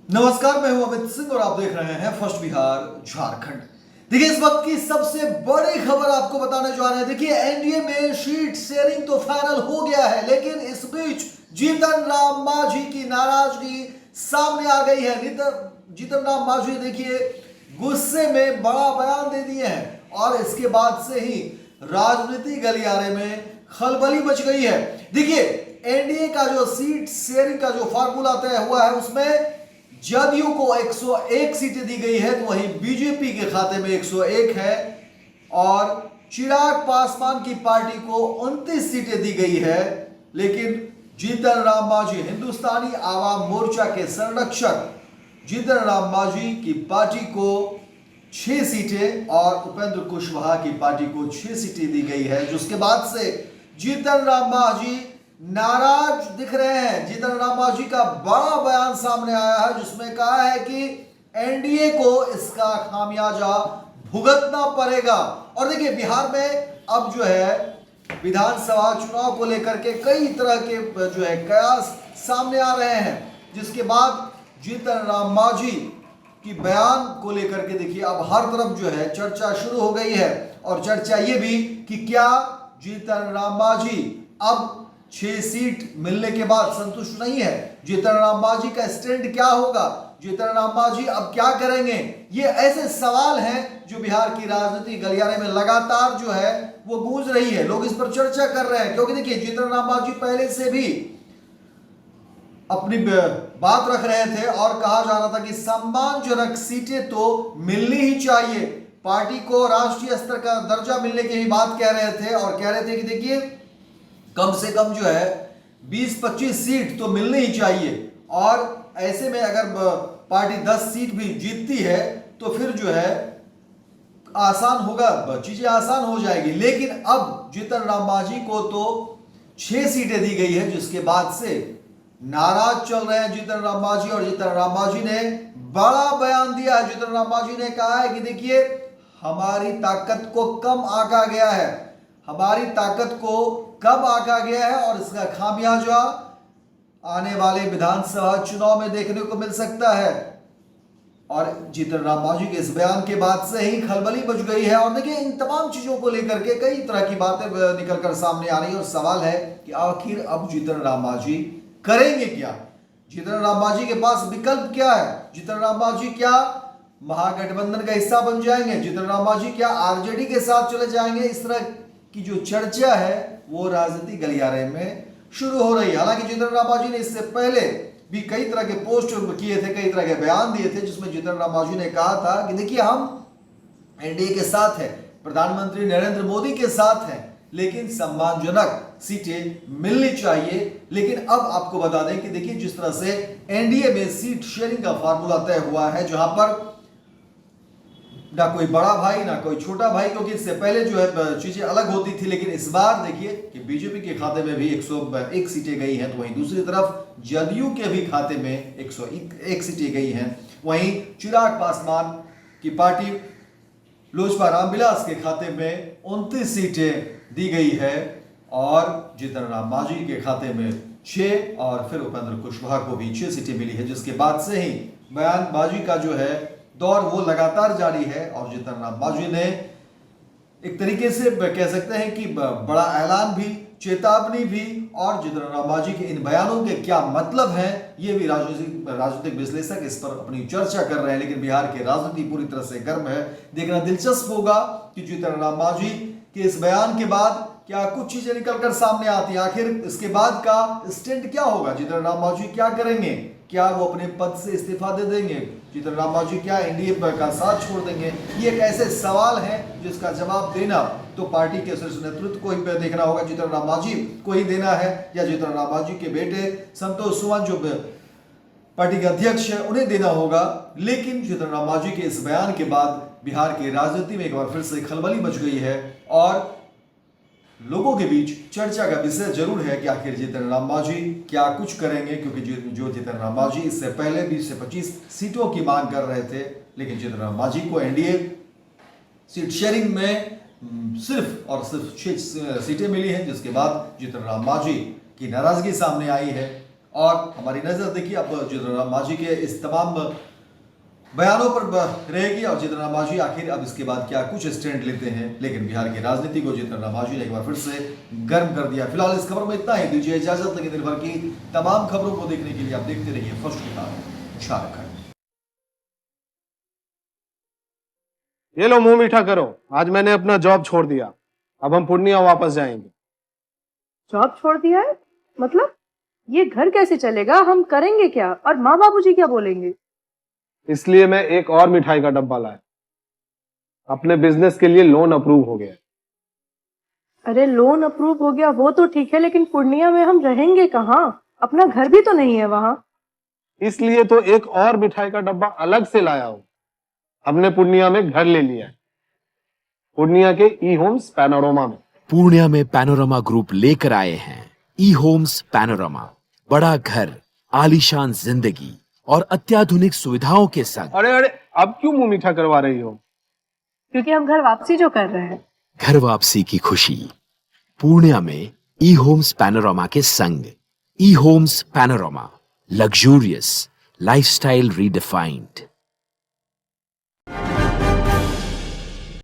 नमस्कार, मैं हूं अमित सिंह और आप देख रहे हैं फर्स्ट बिहार झारखंड। देखिए, इस वक्त की सबसे बड़ी खबर आपको बताने जा रहे हैं। देखिए, एनडीए में सीट शेयरिंग तो फाइनल हो गया है, लेकिन इस बीच जीतन राम मांझी की नाराजगी सामने आ गई है। जीतन राम मांझी देखिए गुस्से में बड़ा बयान दे दिए हैं और इसके बाद से ही राजनीति गलियारे में खलबली मच गई है। देखिए, एनडीए का जो सीट शेयरिंग का जो फार्मूला तय हुआ है उसमें जदयू को 101 सीटें दी गई है, तो वहीं बीजेपी के खाते में 101 है और चिराग पासवान की पार्टी को 29 सीटें दी गई है। लेकिन जीतन राम मांझी, हिंदुस्तानी आवाम मोर्चा के संरक्षक जीतन राम मांझी की पार्टी को 6 सीटें और उपेंद्र कुशवाहा की पार्टी को 6 सीटें दी गई है, जिसके बाद से जीतन राम मांझी नाराज दिख रहे हैं। जीतन राम मांझी का बड़ा बयान सामने आया है जिसमें कहा है कि एनडीए को इसका खामियाजा भुगतना पड़ेगा। और देखिए, बिहार में अब जो है विधानसभा चुनाव को लेकर के कई तरह के जो है कयास सामने आ रहे हैं, जिसके बाद जीतन राम मांझी की बयान को लेकर के देखिए अब हर तरफ जो है चर्चा शुरू हो गई है। और चर्चा ये भी कि क्या जीतन राम मांझी अब 6 सीट मिलने के बाद संतुष्ट नहीं है। जीतन राम मांझी का स्टैंड क्या होगा, जीतन राम मांझी अब क्या करेंगे, ये ऐसे सवाल हैं जो बिहार की राजनीति गलियारे में लगातार जो है वो गूंज रही है। लोग इस पर चर्चा कर रहे हैं क्योंकि देखिए जीतन राम मांझी पहले से भी अपनी बात रख रहे थे और कहा जा रहा था कि सम्मानजनक सीटें तो मिलनी ही चाहिए। पार्टी को राष्ट्रीय स्तर का दर्जा मिलने की ही बात कह रहे थे और कह रहे थे कि देखिए कम से कम जो है 20-25 सीट तो मिलनी ही चाहिए। और ऐसे में अगर पार्टी 10 सीट भी जीतती है तो फिर जो है आसान होगा, चीजें आसान हो जाएगी। लेकिन अब जीतन राम मांझी को तो 6 सीटें दी गई है, जिसके बाद से नाराज चल रहे हैं जीतन राम मांझी। और जीतन राम मांझी ने बड़ा बयान दिया है। जीतन राम मांझी ने कहा है कि देखिए हमारी ताकत को कम आंका गया है, हमारी ताकत को कब आंका गया है और इसका खामियाजा आने वाले विधानसभा चुनाव में देखने को मिल सकता है। और जीतन राम मांझी के इस बयान के बाद से ही खलबली मच गई है। और देखिए इन तमाम चीजों को लेकर के कई तरह की बातें निकलकर सामने आ रही है और सवाल है कि आखिर अब जीतन राम मांझी करेंगे क्या। जीतन राम मांझी के पास विकल्प क्या है। जीतन राम मांझी क्या महागठबंधन का हिस्सा बन जाएंगे, जीतन राम मांझी क्या आरजेडी के साथ चले जाएंगे। इस तरह की जो चर्चा है वो राजनीति गलियारे में शुरू हो रही है। हालांकि जीतन राम मांझी ने इससे पहले भी कई तरह के पोस्ट किए थे, कई तरह के बयान दिए थे, जिसमें जीतन राम मांझी ने कहा था कि देखिए हम एनडीए के साथ हैं, प्रधानमंत्री नरेंद्र मोदी के साथ हैं, लेकिन सम्मानजनक सीटें मिलनी चाहिए। लेकिन अब आपको बता दें कि देखिए जिस तरह से एनडीए में सीट शेयरिंग का फार्मूला तय हुआ है, जहां पर ना कोई बड़ा भाई ना कोई छोटा भाई, क्योंकि इससे पहले जो है चीजें अलग होती थी। लेकिन इस बार देखिए कि बीजेपी के खाते में भी 101 सीटें गई हैं, तो वहीं दूसरी तरफ जदयू के भी खाते में 101 सीटें गई हैं। वहीं चिराग पासवान की पार्टी लोजपा रामविलास के खाते में 29 सीटें दी गई है और जीतन राम मांझी के खाते में 6 और फिर उपेंद्र कुशवाहा को भी 6 सीटें मिली है, जिसके बाद से ही बयानबाजी का जो है दौर वो लगातार जारी है। और जीतन राम मांझी ने एक तरीके से कह सकते हैं कि बड़ा ऐलान भी, चेतावनी भी, और जीतन राम मांझी के इन बयानों के क्या मतलब हैं ये भी राजनीतिक विश्लेषक इस पर अपनी चर्चा कर रहे हैं। लेकिन बिहार की राजनीति पूरी तरह से गर्म है। देखना दिलचस्प होगा कि जीतन राम मांझी के इस बयान के बाद क्या कुछ चीजें निकलकर सामने आती हैं। आखिर इसके बाद का स्टैंड क्या होगा, जीतन राम मांझी क्या करेंगे, क्या वो अपने पद से इस्तीफा दे देंगे, जीतन राम मांझी क्या एनडीए का साथ छोड़ देंगे। ये एक ऐसे सवाल हैं जिसका जवाब देना तो पार्टी के शीर्ष नेतृत्व को ही देखना होगा, जीतन राम मांझी को ही देना है या जीतन राम मांझी के बेटे संतोष सुमन जो पार्टी के अध्यक्ष है उन्हें देना होगा। लेकिन जीतन राम मांझी के इस बयान के बाद बिहार की राजनीति में एक बार फिर से खलबली मच गई है और लोगों के बीच चर्चा का विषय जरूर है कि आखिर जीतन राम मांझी क्या कुछ करेंगे, क्योंकि जो जीतन राम मांझी इससे पहले 20 से 25 सीटों की मांग कर रहे थे, लेकिन जीतन राम मांझी को एनडीए सीट शेयरिंग में सिर्फ और सिर्फ 6 सीटें मिली हैं, जिसके बाद जीतन राम मांझी की नाराजगी सामने आई है। और हमारी नजर देखिए अब जितेंद्र राम मांझी के इस तमाम बयानों पर रहेगी और जितेंद्र राम मांझी आखिर अब इसके बाद क्या कुछ स्टैंड लेते हैं। लेकिन बिहार की राजनीति को जितेंद्र राम मांझी ने एक बार फिर से गर्म कर दिया। फिलहाल इस खबर में इतना ही, दीजिए इजाजत। लेकिन दिन भर की तमाम खबरों को देखने के लिए आप देखते रहिए फर्स्ट किताब झारखंड। ये लो मुंह मीठा करो, आज मैंने अपना जॉब छोड़ दिया, अब हम पूर्णिया वापस जाएंगे। जॉब छोड़ दिया है? मतलब ये घर कैसे चलेगा? हम करेंगे क्या? और माँ बाबूजी क्या बोलेंगे? इसलिए मैं एक और मिठाई का डब्बा लाया। अपने बिजनेस के लिए लोन अप्रूव हो गया। अरे लोन अप्रूव हो गया वो तो ठीक है, लेकिन पूर्णिया में हम रहेंगे कहाँ? अपना घर भी तो नहीं है वहां। इसलिए तो एक और मिठाई का डब्बा अलग से लाया हूं। हमने पूर्णिया में घर ले लिया है, पूर्णिया के ई होम्स पैनोरमा में। पूर्णिया में पैनोरमा ग्रुप लेकर आए हैं ई होम्स पैनोरमा। बड़ा घर, आलीशान जिंदगी और अत्याधुनिक सुविधाओं के संग। अरे अरे, अब क्यों मुंह मीठा करवा रही हो? क्योंकि हम घर वापसी जो कर रहे हैं। घर वापसी की खुशी पूर्णिया में ई होम्स पैनोरमा के संग। E homes panorama, luxurious lifestyle redefined.